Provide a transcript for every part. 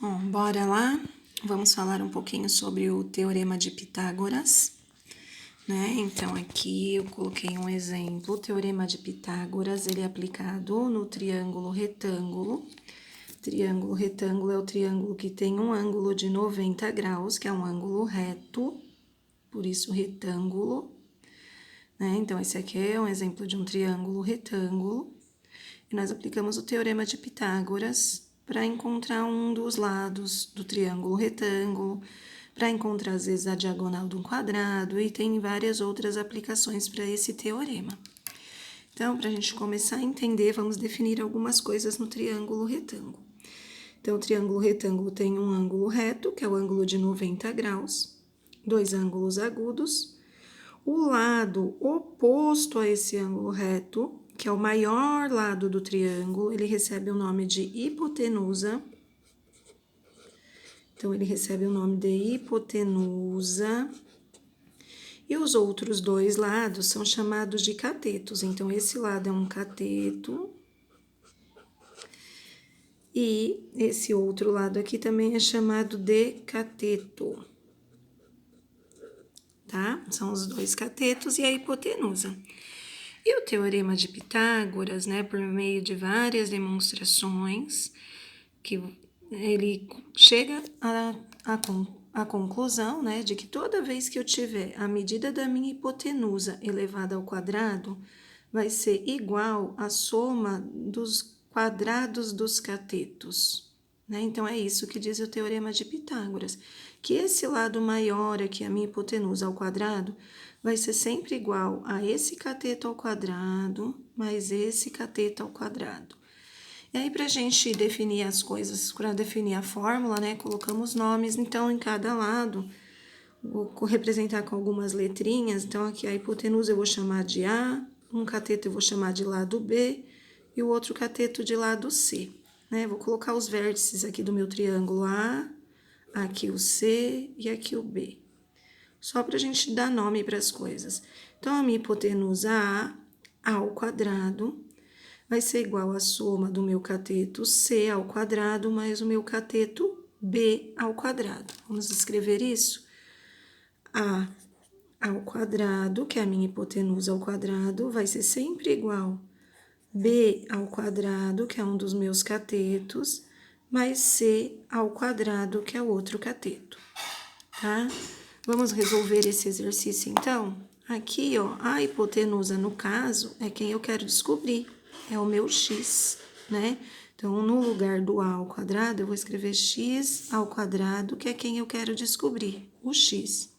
Bom, bora lá. Vamos falar um pouquinho sobre o Teorema de Pitágoras, né? Então, aqui eu coloquei um exemplo. O Teorema de Pitágoras, ele é aplicado no triângulo retângulo. Triângulo retângulo é o triângulo que tem um ângulo de 90 graus, que é um ângulo reto, por isso retângulo, né? Então, esse aqui é um exemplo de um triângulo retângulo. E nós aplicamos o Teorema de Pitágoras para encontrar um dos lados do triângulo retângulo, para encontrar, às vezes, a diagonal de um quadrado, e tem várias outras aplicações para esse teorema. Então, para a gente começar a entender, vamos definir algumas coisas no triângulo retângulo. Então, o triângulo retângulo tem um ângulo reto, que é o ângulo de 90 graus, dois ângulos agudos. O lado oposto a esse ângulo reto, que é o maior lado do triângulo, ele recebe o nome de hipotenusa. Então, ele recebe o nome de hipotenusa. E os outros dois lados são chamados de catetos. Então, esse lado é um cateto. E esse outro lado aqui também é chamado de cateto. Tá? São os dois catetos e a hipotenusa. E o Teorema de Pitágoras, né, por meio de várias demonstrações, que ele chega à conclusão, né, de que toda vez que eu tiver a medida da minha hipotenusa elevada ao quadrado, vai ser igual à soma dos quadrados dos catetos, né? Então, é isso que diz o Teorema de Pitágoras, que esse lado maior aqui, a minha hipotenusa ao quadrado, vai ser sempre igual a esse cateto ao quadrado, mais esse cateto ao quadrado. E aí, para a gente definir as coisas, para definir a fórmula, né, colocamos nomes, então, em cada lado, vou representar com algumas letrinhas. Então, aqui a hipotenusa eu vou chamar de A, um cateto eu vou chamar de lado B, e o outro cateto de lado C, né? Vou colocar os vértices aqui do meu triângulo A, aqui o C e aqui o B. Só para a gente dar nome para as coisas. Então, a minha hipotenusa A ao quadrado vai ser igual à soma do meu cateto C ao quadrado mais o meu cateto B ao quadrado. Vamos escrever isso? A ao quadrado, que é a minha hipotenusa ao quadrado, vai ser sempre igual B ao quadrado, que é um dos meus catetos, mais C ao quadrado, que é o outro cateto, tá? Vamos resolver esse exercício, então? Aqui, ó, a hipotenusa, no caso, é quem eu quero descobrir, é o meu x, né? Então, no lugar do a ao quadrado, eu vou escrever x ao quadrado, que é quem eu quero descobrir, o x.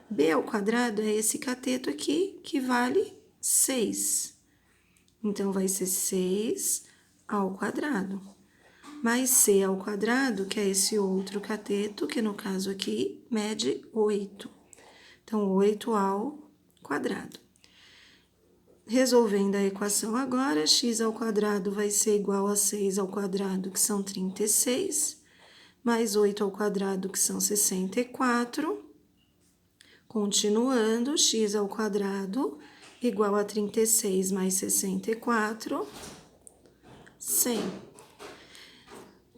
B ao quadrado é esse cateto aqui, que vale 6. Então, vai ser 6 ao quadrado. Mais C ao quadrado, que é esse outro cateto, que no caso aqui mede 8. Então, 8 ao quadrado. Resolvendo a equação agora, x ao quadrado vai ser igual a 6 ao quadrado, que são 36, mais 8 ao quadrado, que são 64. Continuando, x ao quadrado igual a 36 mais 64, 100.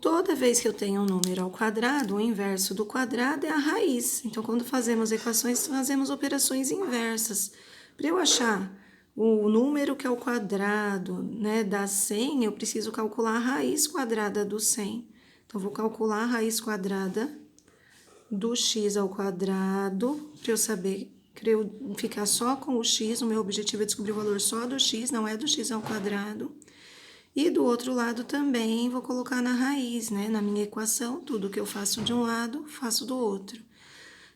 Toda vez que eu tenho um número ao quadrado, o inverso do quadrado é a raiz. Então, quando fazemos equações, fazemos operações inversas. Para eu achar o número que é o quadrado, né, da 100, eu preciso calcular a raiz quadrada do 100. Então, vou calcular a raiz quadrada do x ao quadrado, para eu saber, para eu ficar só com o x, o meu objetivo é descobrir o valor só do x, não é do x ao quadrado. E do outro lado também vou colocar na raiz, né? Na minha equação, tudo que eu faço de um lado, faço do outro.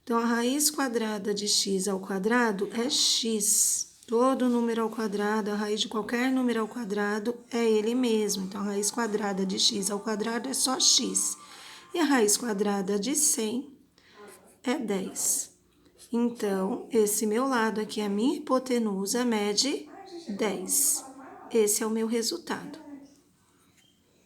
Então, a raiz quadrada de x ao quadrado é x. Todo número ao quadrado, a raiz de qualquer número ao quadrado é ele mesmo. Então, a raiz quadrada de x ao quadrado é só x. E a raiz quadrada de 100 é 10. Então, esse meu lado aqui, a minha hipotenusa, mede 10. Esse é o meu resultado.